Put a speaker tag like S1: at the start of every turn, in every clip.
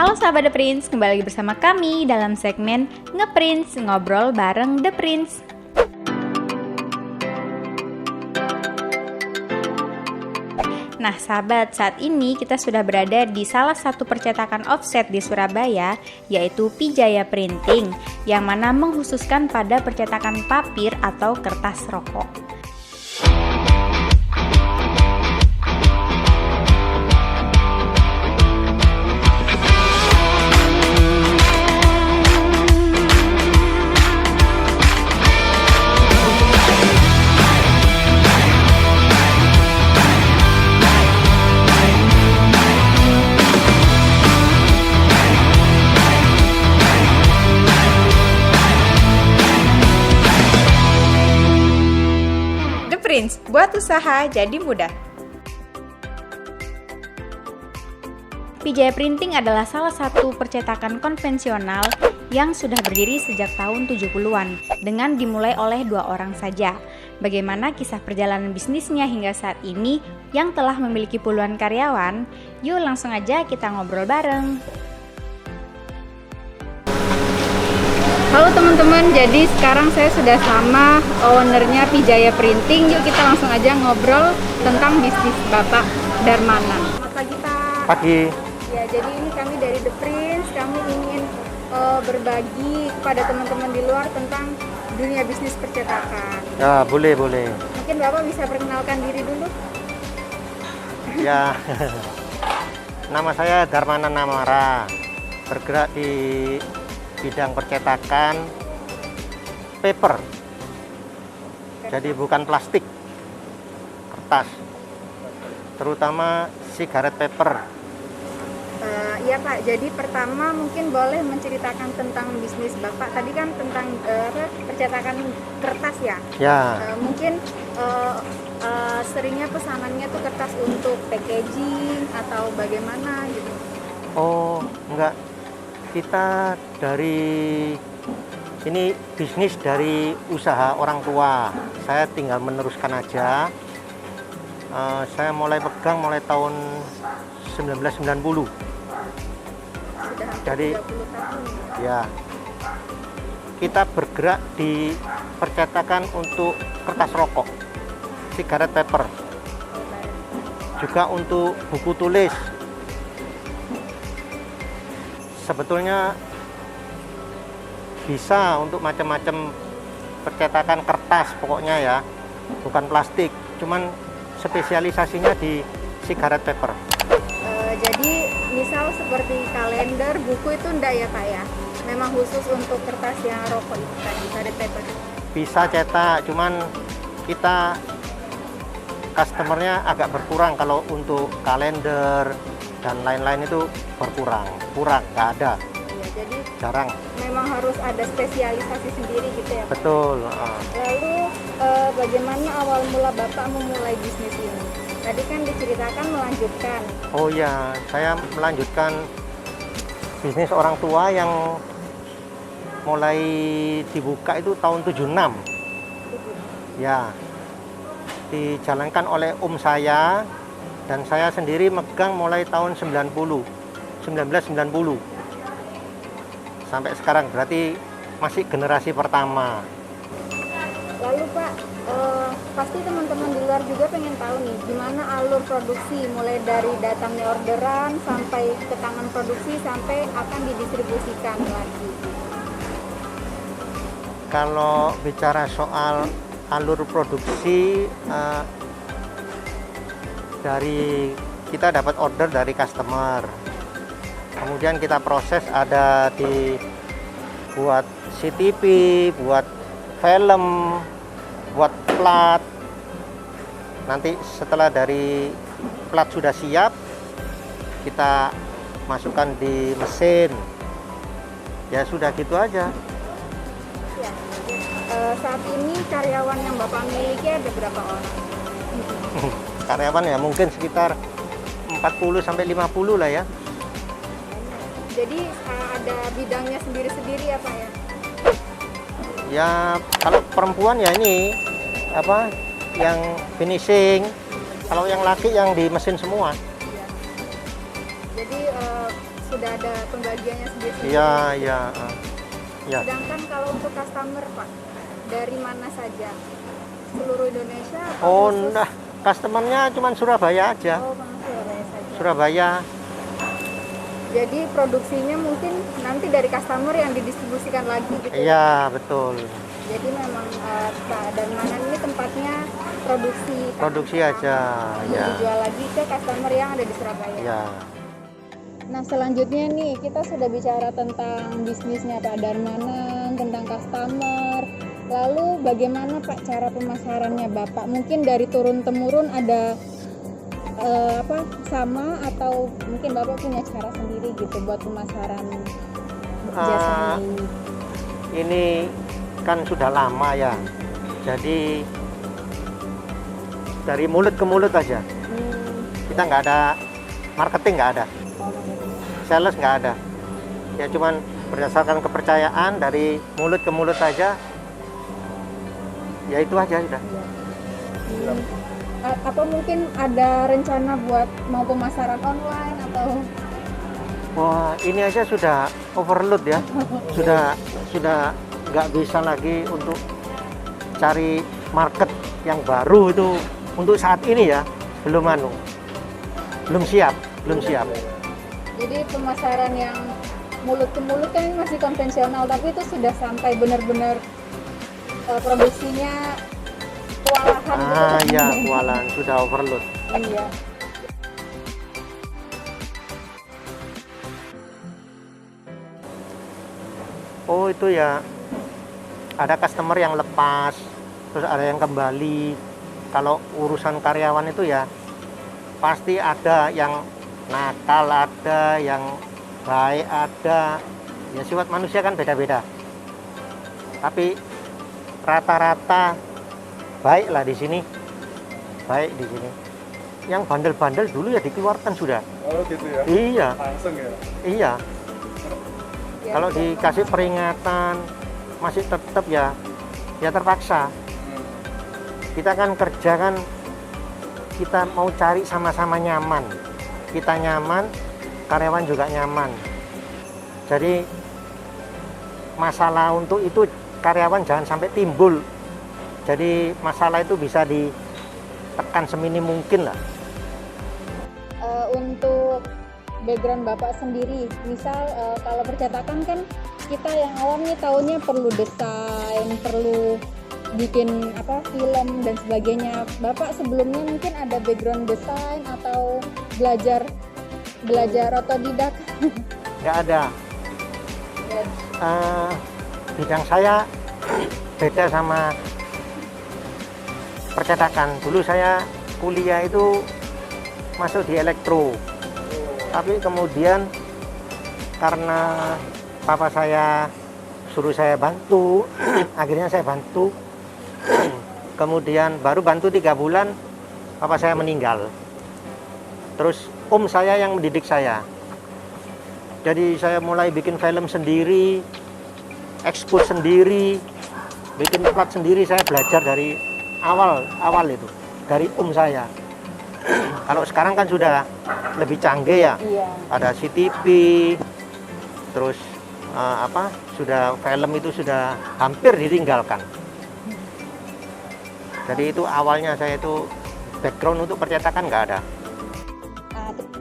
S1: Halo sahabat The Prince, kembali lagi bersama kami dalam segmen Ngeprince, ngobrol bareng The Prince. Nah sahabat, saat ini kita sudah berada di salah satu percetakan offset di Surabaya, yaitu Pijaya Printing, yang mana mengkhususkan pada percetakan papir atau kertas rokok. Prince, buat usaha jadi mudah. Pijaya Printing adalah salah satu percetakan konvensional yang sudah berdiri sejak tahun 70-an dengan dimulai oleh 2 orang saja. Bagaimana kisah perjalanan bisnisnya hingga saat ini yang telah memiliki puluhan karyawan? Yuk langsung aja kita ngobrol bareng. Halo teman-teman, jadi sekarang saya sudah sama ownernya Pijaya Printing. Yuk kita langsung aja ngobrol tentang bisnis Bapak Darmana. Selamat pagi Pak.
S2: Pagi.
S1: Ya, jadi ini kami dari The Prince. Kami ingin berbagi kepada teman-teman di luar tentang dunia bisnis percetakan.
S2: Ya, boleh.
S1: Mungkin Bapak bisa perkenalkan diri dulu.
S2: Ya, nama saya Darmana Namara, bergerak di bidang percetakan paper, jadi bukan plastik, kertas, terutama sigaret paper.
S1: Iya Pak, jadi pertama mungkin boleh menceritakan tentang bisnis Bapak. Tadi kan tentang percetakan kertas ya?
S2: Ya.
S1: Mungkin seringnya pesanannya tuh kertas untuk packaging atau bagaimana gitu?
S2: Oh, enggak. Kita dari ini bisnis dari usaha orang tua. Saya tinggal meneruskan aja. Saya mulai pegang mulai tahun 1990.
S1: Sudah
S2: Jadi
S1: 30 tahun.
S2: Ya, kita bergerak di percetakan untuk kertas rokok, sigaret paper, juga untuk buku tulis. Sebetulnya bisa untuk macam-macam percetakan kertas pokoknya ya, bukan plastik, cuman spesialisasinya di sigaret paper.
S1: Jadi misal seperti kalender, buku itu enggak ya Pak ya? Memang khusus untuk kertas yang rokok itu tadi, sigaret paper.
S2: Bisa cetak, cuman kita customernya agak berkurang kalau untuk kalender dan lain-lain itu kurang, nggak ada.
S1: Iya, jadi
S2: Jarang.
S1: memang harus ada spesialisasi sendiri gitu ya Pak?
S2: Betul.
S1: Lalu bagaimana awal mula Bapak memulai bisnis ini? Tadi kan diceritakan melanjutkan.
S2: Oh ya, saya melanjutkan bisnis orang tua yang mulai dibuka itu tahun 76. Ya, dijalankan oleh saya, dan saya sendiri megang mulai tahun 1990 sampai sekarang, berarti masih generasi pertama.
S1: Lalu Pak, pasti teman-teman di luar juga pengen tahu nih gimana alur produksi, mulai dari datangnya orderan sampai ke tangan produksi sampai akan didistribusikan lagi.
S2: Kalau bicara soal alur produksi, dari kita dapat order dari customer, kemudian kita proses, ada buat CTP, buat film, buat plat. Nanti setelah dari plat sudah siap, kita masukkan di mesin. Ya sudah gitu aja.
S1: Ya. Saat ini karyawan yang Bapak miliki ada berapa orang?
S2: Karyawan ya mungkin sekitar 40 sampai 50 lah ya.
S1: Jadi ada bidangnya sendiri-sendiri ya Pak ya?
S2: Ya kalau perempuan ya ini apa yang finishing, kalau yang laki yang di mesin semua.
S1: Jadi sudah ada pembagiannya sendiri.
S2: Iya, iya. Ya.
S1: Sedangkan kalau untuk customer Pak, dari mana saja? Seluruh Indonesia? Atau
S2: Oh,
S1: khusus?
S2: nah, customernya cuma Surabaya aja.
S1: Oh, Bang, Surabaya saja.
S2: Surabaya.
S1: Jadi produksinya mungkin nanti dari customer yang didistribusikan lagi gitu.
S2: Iya, betul.
S1: Jadi memang Pak Darmanan ini tempatnya produksi
S2: aja, ya.
S1: dijual lagi ke customer yang ada di Surabaya.
S2: Ya.
S1: Nah, selanjutnya nih kita sudah bicara tentang bisnisnya Pak Darmanan, tentang customer. Lalu bagaimana Pak cara pemasarannya Bapak? Mungkin dari turun temurun ada sama, atau mungkin Bapak punya cara sendiri gitu buat pemasaran jasa ini?
S2: Ini kan sudah lama ya. Jadi dari mulut ke mulut aja. Kita nggak ada marketing, nggak ada. Sales nggak ada. Ya cuman berdasarkan kepercayaan dari mulut ke mulut aja. Ya itu aja sudah.
S1: Apa mungkin ada rencana buat mau pemasaran online atau?
S2: Wah, ini aja sudah overload ya. Sudah nggak bisa lagi untuk cari market yang baru itu untuk saat ini ya. Belum siap.
S1: Jadi pemasaran yang mulut ke mulut kan masih konvensional, tapi itu sudah sampai benar-benar produksinya kewalahan gitu.
S2: Iya, kewalahan, sudah overload.
S1: Iya.
S2: Oh, itu ya. Ada customer yang lepas, terus ada yang kembali. Kalau urusan karyawan itu ya pasti ada yang nakal, ada yang baik, ada. Ya sifat manusia kan beda-beda. Tapi rata-rata baik lah di sini. Baik di sini. Yang bandel-bandel dulu ya dikeluarkan sudah.
S3: Oh gitu ya?
S2: Iya.
S3: Langsung ya?
S2: Iya.
S1: Ya,
S2: Kalau dikasih peringatan masih tetap ya terpaksa. Kita kan kerja kan, kita mau cari sama-sama nyaman. Kita nyaman, karyawan juga nyaman. Jadi masalah untuk itu karyawan jangan sampai timbul. Jadi masalah itu bisa ditekan seminim mungkin lah.
S1: Untuk background Bapak sendiri, misal kalau percetakan kan kita yang awam nih tahunya perlu desain, perlu bikin film dan sebagainya. Bapak sebelumnya mungkin ada background desain atau belajar otodidak?
S2: Nggak ada. Bidang saya beda sama percetakan. Dulu saya kuliah itu masuk di elektro, tapi kemudian karena papa saya suruh saya bantu, akhirnya saya bantu. Kemudian baru bantu 3 bulan papa saya meninggal. Terus om saya yang mendidik saya. Jadi saya mulai bikin film sendiri, ekspor sendiri, bikin plat sendiri. Saya belajar dari awal itu, dari om saya. Kalau sekarang kan sudah lebih canggih ya.
S1: Iya.
S2: Ada CTV, terus sudah film itu sudah hampir ditinggalkan. Jadi itu awalnya saya itu background untuk percetakan nggak ada.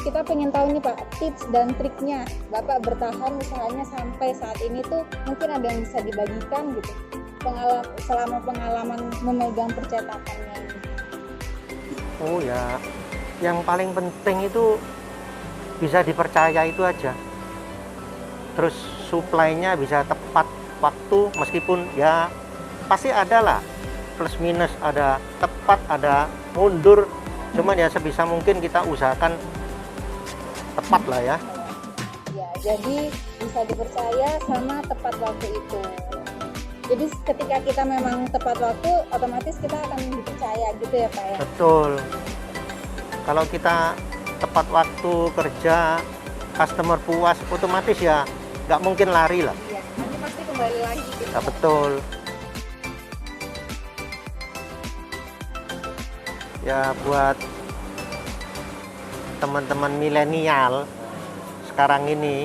S1: Kita pengen tahu nih Pak, tips dan triknya Bapak bertahan usahanya sampai saat ini tuh mungkin ada yang bisa dibagikan gitu, selama pengalaman memegang percetakannya ini.
S2: Oh ya, yang paling penting itu bisa dipercaya itu aja. Terus suplainya bisa tepat waktu, meskipun ya pasti ada lah plus minus, ada tepat, ada mundur. Cuman ya sebisa mungkin kita usahakan tepat lah ya.
S1: Ya, jadi bisa dipercaya sama tepat waktu itu. Jadi ketika kita memang tepat waktu, otomatis kita akan dipercaya gitu ya Pak ya?
S2: Betul. Kalau kita tepat waktu kerja, customer puas, otomatis ya nggak mungkin lari lah.
S1: Iya, nanti pasti kembali lagi gitu.
S2: Ya, betul. Ya buat teman-teman milenial sekarang ini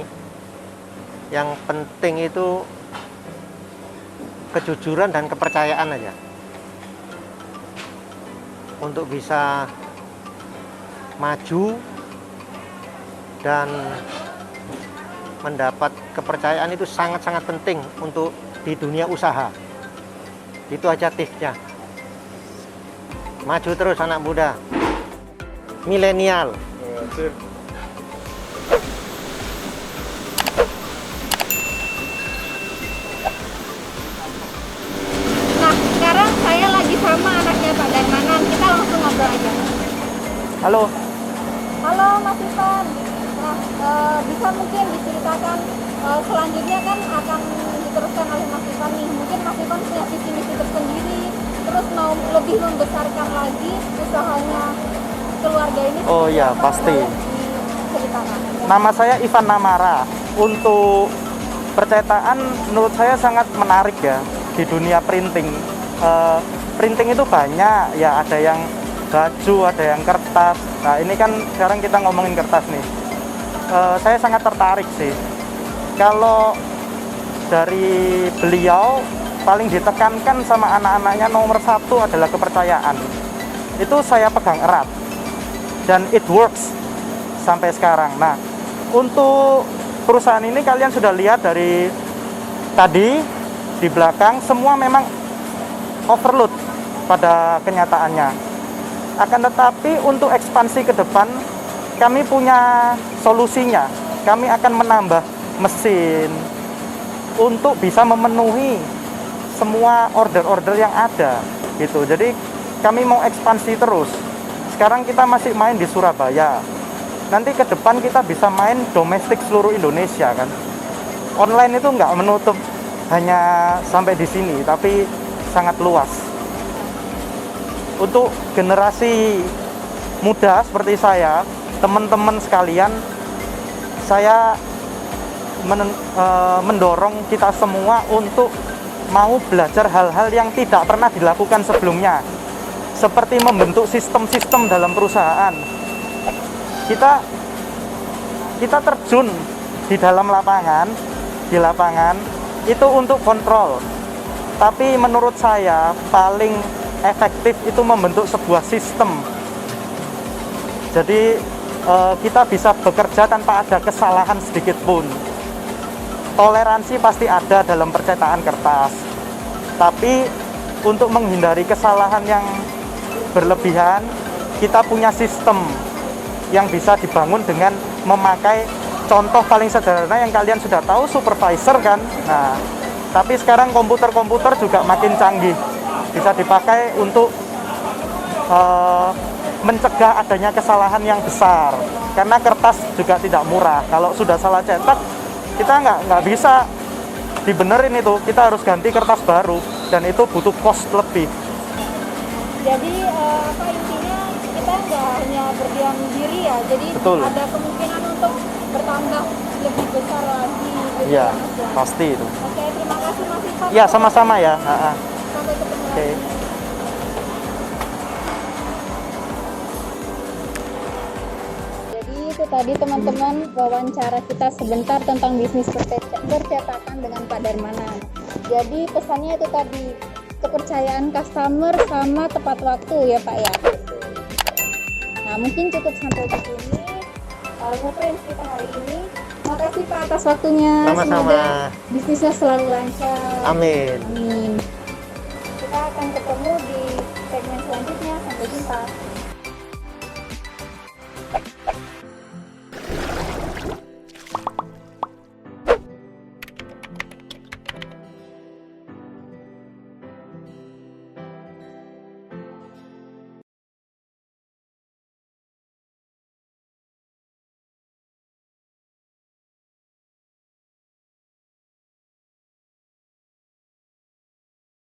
S2: yang penting itu kejujuran dan kepercayaan aja untuk bisa maju dan mendapat kepercayaan. Itu sangat-sangat penting untuk di dunia usaha. Itu aja tipsnya. Maju terus anak muda, milenial.
S1: Nah, sekarang saya lagi sama anaknya Pak Darmanan. Kita langsung ngobrol aja.
S2: Halo.
S1: Halo Mas Ivan. Nah, bisa mungkin diceritakan selanjutnya kan akan diteruskan oleh Mas Ivan nih. Mungkin Mas Ivan punya visi misi tersendiri, terus mau lebih membesarkan lagi usahanya keluarga ini.
S3: Oh iya,
S1: apa?
S3: pasti.
S1: Boleh diceritakan.
S3: Nama saya Ivan Namara. Untuk percetakan menurut saya sangat menarik ya di dunia printing. Printing itu banyak ya, ada yang baju, ada yang kertas. Nah ini kan sekarang kita ngomongin kertas nih. Saya sangat tertarik sih. Kalau dari beliau paling ditekankan sama anak-anaknya nomor satu adalah kepercayaan. Itu saya pegang erat dan it works sampai sekarang. Nah untuk perusahaan ini kalian sudah lihat dari tadi di belakang semua memang overload pada kenyataannya. Akan tetapi untuk ekspansi ke depan kami punya solusinya. Kami akan menambah mesin untuk bisa memenuhi semua order-order yang ada gitu. Jadi kami mau ekspansi terus. Sekarang kita masih main di Surabaya. Nanti ke depan kita bisa main domestik seluruh Indonesia kan. Online itu nggak menutup hanya sampai di sini, tapi sangat luas. Untuk generasi muda seperti saya, teman-teman sekalian, saya mendorong kita semua untuk mau belajar hal-hal yang tidak pernah dilakukan sebelumnya, seperti membentuk sistem-sistem dalam perusahaan. Kita terjun di dalam lapangan, di lapangan itu untuk kontrol. Tapi menurut saya paling efektif itu membentuk sebuah sistem. Jadi kita bisa bekerja tanpa ada kesalahan sedikit pun. Toleransi pasti ada dalam percetakan kertas. Tapi untuk menghindari kesalahan yang berlebihan, kita punya sistem yang bisa dibangun dengan memakai contoh paling sederhana yang kalian sudah tahu, supervisor kan. Nah, tapi sekarang komputer-komputer juga makin canggih, bisa dipakai untuk mencegah adanya kesalahan yang besar. Karena kertas juga tidak murah. Kalau sudah salah cetak, kita nggak bisa dibenerin itu. Kita harus ganti kertas baru, dan itu butuh cost lebih.
S1: Jadi apa intinya kita nggak hanya berdiam diri ya. Jadi
S3: Betul.
S1: ada kemungkinan untuk bertambah lebih besar lagi. Gitu
S3: Iya,
S1: ya, Mas ya.
S3: pasti itu.
S1: Oke, terima kasih Mas Ivan.
S3: Ya, sama-sama ya.
S1: Sampai ketemu
S3: Oke.
S1: lagi. Jadi itu tadi teman-teman wawancara kita sebentar tentang bisnis percetakan dengan Pak Darmanan. Jadi pesannya itu tadi, kepercayaan customer sama tepat waktu ya Pak ya. Nah mungkin cukup sampai di sini nge-friends kita hari ini. Makasih Pak atas waktunya.
S2: Sama-sama.
S1: Semoga bisnisnya selalu lancar.
S2: Amin.
S1: Amin. Kita akan ketemu di segmen selanjutnya. Sampai jumpa.